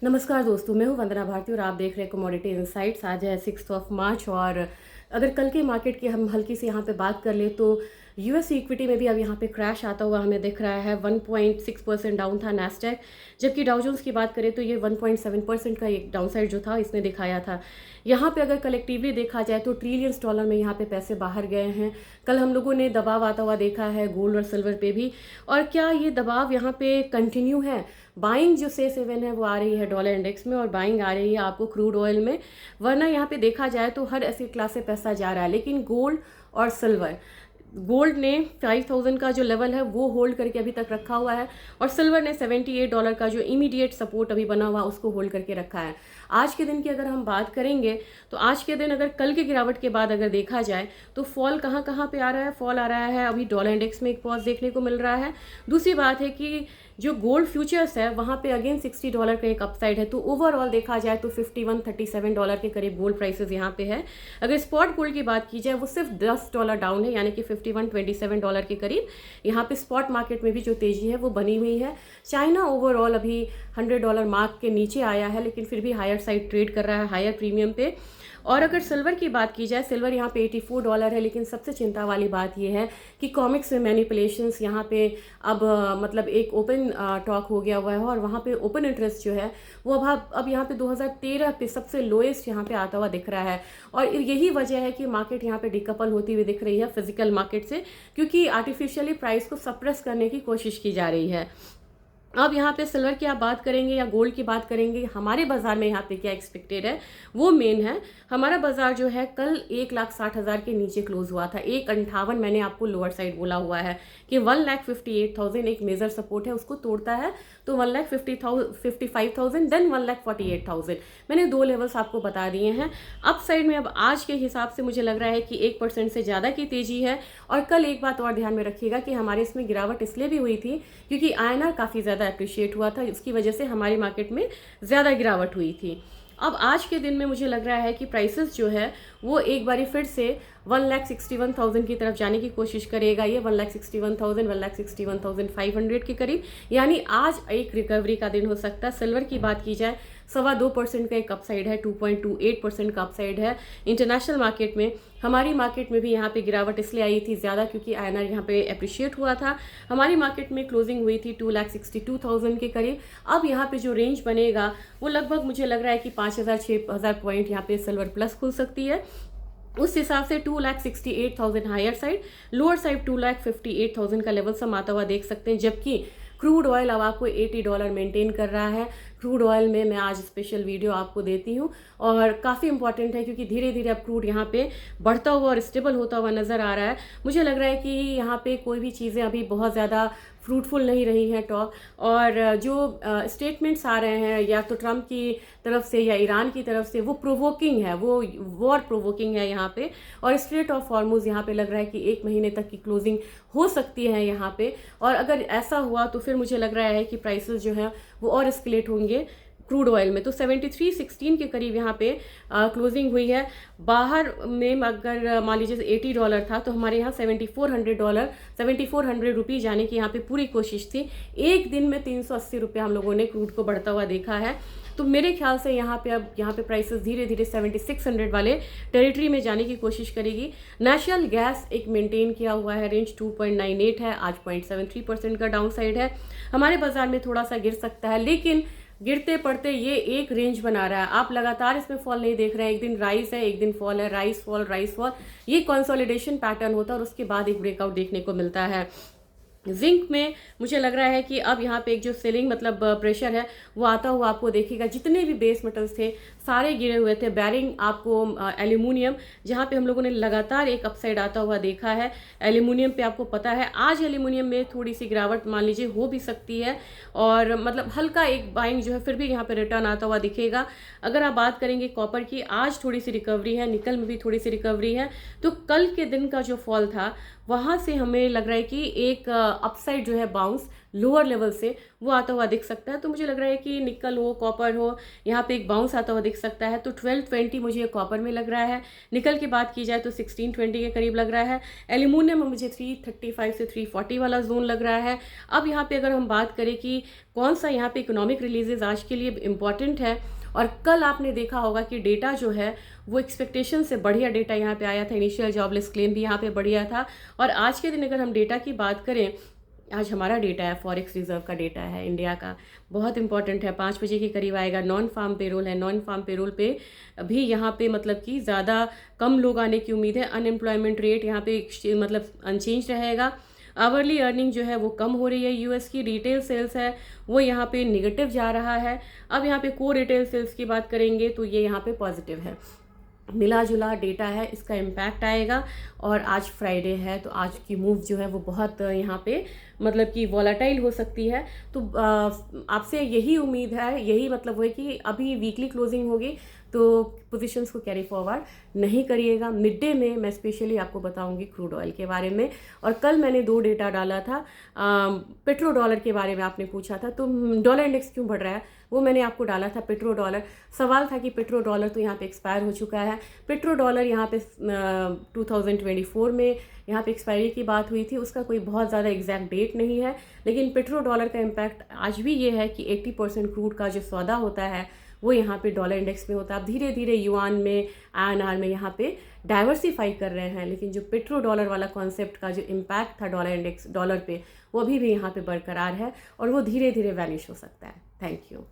नमस्कार दोस्तों, मैं हूं वंदना भारती और आप देख रहे हैं कमोडिटी इनसाइट्स। आज है 6 मार्च और अगर कल के मार्केट की हम हल्की सी यहाँ पे बात कर ले तो यूएस इक्विटी में भी अब यहाँ पे क्रैश आता हुआ हमें दिख रहा है। 1.6% डाउन था नैस्डैक, जबकि डाउ जोन्स की बात करें तो ये 1.7% का एक डाउनसाइड जो था इसने दिखाया था। यहाँ पे अगर कलेक्टिवली देखा जाए तो ट्रिलियंस डॉलर में यहाँ पे पैसे बाहर गए हैं। कल हम लोगों ने दबाव आता हुआ देखा है गोल्ड और सिल्वर पे भी, और क्या ये दबाव यहाँ पे कंटिन्यू है? बाइंग जो से 7 है वो आ रही है डॉलर इंडेक्स में और बाइंग आ रही है आपको क्रूड ऑयल में, वरना यहाँ पे देखा जाए तो हर एसेट क्लास से पैसा जा रहा है। लेकिन गोल्ड और सिल्वर, गोल्ड ने 5000 का जो लेवल है वो होल्ड करके अभी तक रखा हुआ है और सिल्वर ने $78 का जो इमीडिएट सपोर्ट अभी बना हुआ उसको होल्ड करके रखा है। आज के दिन की अगर हम बात करेंगे तो आज के दिन अगर कल के गिरावट के बाद अगर देखा जाए तो फॉल कहाँ कहाँ पे आ रहा है? फॉल आ रहा है अभी डॉलर इंडेक्स में एक पॉज देखने को मिल रहा है। दूसरी बात है कि जो गोल्ड फ्यूचर्स है वहाँ पे अगेन $60 का एक अपसाइड है। तो ओवरऑल देखा जाए तो $51-37 के करीब गोल्ड प्राइसेस यहाँ पे है। अगर स्पॉट गोल्ड की बात की जाए वो सिर्फ $10 डाउन है, यानी कि $51-27 के करीब यहाँ पे स्पॉट मार्केट में भी जो तेजी है वो बनी हुई है। चाइना ओवरऑल अभी $100 मार्क के नीचे आया है, लेकिन फिर भी हायर साइड ट्रेड कर रहा है, हायर प्रीमियम पे। और अगर सिल्वर की बात की जाए, सिल्वर यहाँ पे $84 है, लेकिन सबसे चिंता वाली बात यह है कि कॉमिक्स में मैनिपुलेशंस यहाँ पे अब मतलब एक ओपन टॉक हो गया हुआ है और वहाँ पे ओपन इंटरेस्ट जो है वो अब यहाँ पे 2013 पे सबसे लोएस्ट यहाँ पे आता हुआ दिख रहा है। और यही वजह है कि मार्केट यहाँ पे डिकपल होती हुई दिख रही है फिजिकल मार्केट से, क्योंकि आर्टिफिशियली प्राइस को सप्रेस करने की कोशिश की जा रही है। अब यहाँ पे सिल्वर की आप बात करेंगे या गोल्ड की बात करेंगे, हमारे बाजार में यहाँ पे क्या एक्सपेक्टेड है वो मेन है। हमारा बाजार जो है कल 1,60,000 के नीचे क्लोज हुआ था। 1,58 मैंने आपको लोअर साइड बोला हुआ है कि 1,58,000 एक मेजर सपोर्ट है, उसको तोड़ता है तो 1,55,000 देन 1,48,000। मैंने दो लेवल्स आपको बता दिए हैं। अप साइड में अब आज के हिसाब से मुझे लग रहा है कि 1% से ज़्यादा की तेजी है। और कल एक बात और ध्यान में रखिएगा कि हमारे इसमें गिरावट इसलिए भी हुई थी क्योंकि INR काफ़ी ज़्यादा अप्रिशिएट हुआ था, इसकी वजह से हमारी मार्केट में ज़्यादा गिरावट हुई थी। अब आज के दिन में मुझे लग रहा है कि प्राइसेस जो है वो एक बारी फिर से 1,61,000 की तरफ जाने की कोशिश करेगा। ये 1,61,000 1,61,500 के करीब, यानी आज एक रिकवरी का दिन हो सकता है। सिल्वर की बात की जाए 2.25% का एक अपसाइड है, 2.28% का अपसाइड है इंटरनेशनल मार्केट में। हमारी मार्केट में भी यहाँ पे गिरावट इसलिए आई थी ज़्यादा क्योंकि INR यहाँ पे अप्रिशिएट हुआ था। हमारी मार्केट में क्लोजिंग हुई थी 2,62,000 के करीब। अब यहाँ पे जो रेंज बनेगा वो लगभग मुझे लग रहा है कि 5,000-6,000 पॉइंट यहाँ पे सिल्वर प्लस खुल सकती है। उस हिसाब से 2,68,000 हायर साइड, लोअर साइड 2,58,000 का लेवल हम आता हुआ देख सकते हैं। जबकि क्रूड ऑयल अब आपको $80 मेंटेन कर रहा है। क्रूड ऑयल में मैं आज स्पेशल वीडियो आपको देती हूँ और काफ़ी इंपॉर्टेंट है क्योंकि धीरे धीरे अब क्रूड यहाँ पे बढ़ता हुआ और स्टेबल होता हुआ नज़र आ रहा है। मुझे लग रहा है कि यहाँ पे कोई भी चीज़ें अभी बहुत ज़्यादा फ्रूटफुल नहीं रही हैं टॉक, और जो स्टेटमेंट्स आ रहे हैं या तो ट्रम्प की तरफ से या ईरान की तरफ से वो प्रोवोकिंग है, वो वॉर प्रोवोकिंग है यहाँ पे। और स्ट्रेट ऑफ हॉर्मुज यहाँ पे लग रहा है कि 1 महीने तक की क्लोजिंग हो सकती है यहाँ पे, और अगर ऐसा हुआ तो फिर मुझे लग रहा है कि प्राइसेस जो हैं वो और एस्केलेट होंगे क्रूड ऑयल में। तो 73.16 के करीब यहाँ पे क्लोजिंग हुई है। बाहर में अगर मान लीजिए $80 था तो हमारे यहाँ $7,400 जाने की यहाँ पे पूरी कोशिश थी। एक दिन में ₹380 हम लोगों ने क्रूड को बढ़ता हुआ देखा है। तो मेरे ख्याल से यहाँ पे प्राइसेस धीरे धीरे 7600 वाले टेरिटरी में जाने की कोशिश करेगी। नेशनल गैस एक मेंटेन किया हुआ है रेंज 2.98 है, आज 0.73% का डाउन साइड है। हमारे बाजार में थोड़ा सा गिर सकता है, लेकिन गिरते पड़ते ये एक रेंज बना रहा है। आप लगातार इसमें फॉल नहीं देख रहे हैं, एक दिन राइज है, एक दिन फॉल है, राइज फॉल। ये कंसोलिडेशन पैटर्न होता है और उसके बाद एक ब्रेकआउट देखने को मिलता है। जिंक में मुझे लग रहा है कि अब यहाँ पे एक जो सेलिंग मतलब प्रेशर है वो आता हुआ आपको देखेगा। जितने भी बेस मेटल्स थे सारे गिरे हुए थे, बैरिंग आपको एल्यूमिनियम जहाँ पे हम लोगों ने लगातार एक अपसाइड आता हुआ देखा है। एल्यूमिनियम पे आपको पता है आज एल्यूमिनियम में थोड़ी सी गिरावट मान लीजिए हो भी सकती है, और मतलब हल्का एक बाइंग जो है फिर भी यहाँ पे रिटर्न आता हुआ दिखेगा। अगर आप बात करेंगे कॉपर की, आज थोड़ी सी रिकवरी है, निकल में भी थोड़ी सी रिकवरी है। तो कल के दिन का जो फॉल था वहाँ से हमें लग रहा है कि एक अपसाइड जो है बाउंस लोअर लेवल से वो आता हुआ दिख सकता है। तो मुझे लग रहा है कि निकल हो, कॉपर हो, यहाँ पे एक बाउंस आता हुआ दिख सकता है। तो 1220 मुझे कॉपर में लग रहा है। निकल की बात की जाए तो 1620 के करीब लग रहा है। एल्यूमिनियम में मुझे 335 से 340 वाला जोन लग रहा है। अब यहाँ पे अगर हम बात करें कि कौन सा यहाँ पे इकोनॉमिक रिलीजेज आज के लिए इम्पॉर्टेंट है, और कल आपने देखा होगा कि डेटा जो है वो एक्सपेक्टेशन से बढ़िया डेटा यहाँ पे आया था। इनिशियल जॉबलेस क्लेम भी यहाँ पे बढ़िया था। और आज के दिन अगर हम डेटा की बात करें, आज हमारा डेटा है, फॉरेक्स रिजर्व का डेटा है इंडिया का, बहुत इंपॉर्टेंट है। 5 बजे के करीब आएगा। नॉन फार्म पेरोल है, नॉन फार्म पेरोल पे भी यहाँ पे मतलब कि ज़्यादा कम लोग आने की उम्मीद है। अनएम्प्लॉयमेंट रेट यहाँ पे मतलब अनचेंज रहेगा। आवरली अर्निंग जो है वो कम हो रही है यूएस की। रिटेल सेल्स है वो यहाँ पे निगेटिव जा रहा है। अब यहाँ पे कोर रिटेल सेल्स की बात करेंगे तो ये यहाँ पे पॉजिटिव है। मिला जुला डेटा है, इसका इम्पैक्ट आएगा। और आज फ्राइडे है तो आज की मूव जो है वो बहुत यहाँ पे मतलब कि वॉलेटाइल हो सकती है। तो आपसे यही उम्मीद है, यही मतलब वो है कि अभी वीकली क्लोजिंग होगी तो पोजीशंस को कैरी फॉरवर्ड नहीं करिएगा। मिड डे में मैं स्पेशली आपको बताऊंगी क्रूड ऑयल के बारे में। और कल मैंने 2 डेटा डाला था। पेट्रो डॉलर के बारे में आपने पूछा था, तो डॉलर इंडेक्स क्यों बढ़ रहा है वो मैंने आपको डाला था। पेट्रो डॉलर, सवाल था कि पेट्रो डॉलर तो यहाँ पे एक्सपायर हो चुका है। पेट्रो डॉलर यहाँ पे 2024 में यहाँ पे एक्सपायरी की बात हुई थी, उसका कोई बहुत ज़्यादा एग्जैक्ट डेट नहीं है। लेकिन पेट्रो डॉलर का इम्पैक्ट आज भी ये है कि 80% क्रूड का जो सौदा होता है वो यहाँ पे डॉलर इंडेक्स में होता है। अब धीरे धीरे युआन में, आईएनआर में यहाँ पे डाइवर्सिफाई कर रहे हैं। लेकिन जो पेट्रो डॉलर वाला कॉन्सेप्ट का जो इम्पैक्ट था डॉलर इंडेक्स डॉलर पे, वो अभी भी यहाँ पे बरकरार है और वो धीरे धीरे वैनिश हो सकता है। Thank you.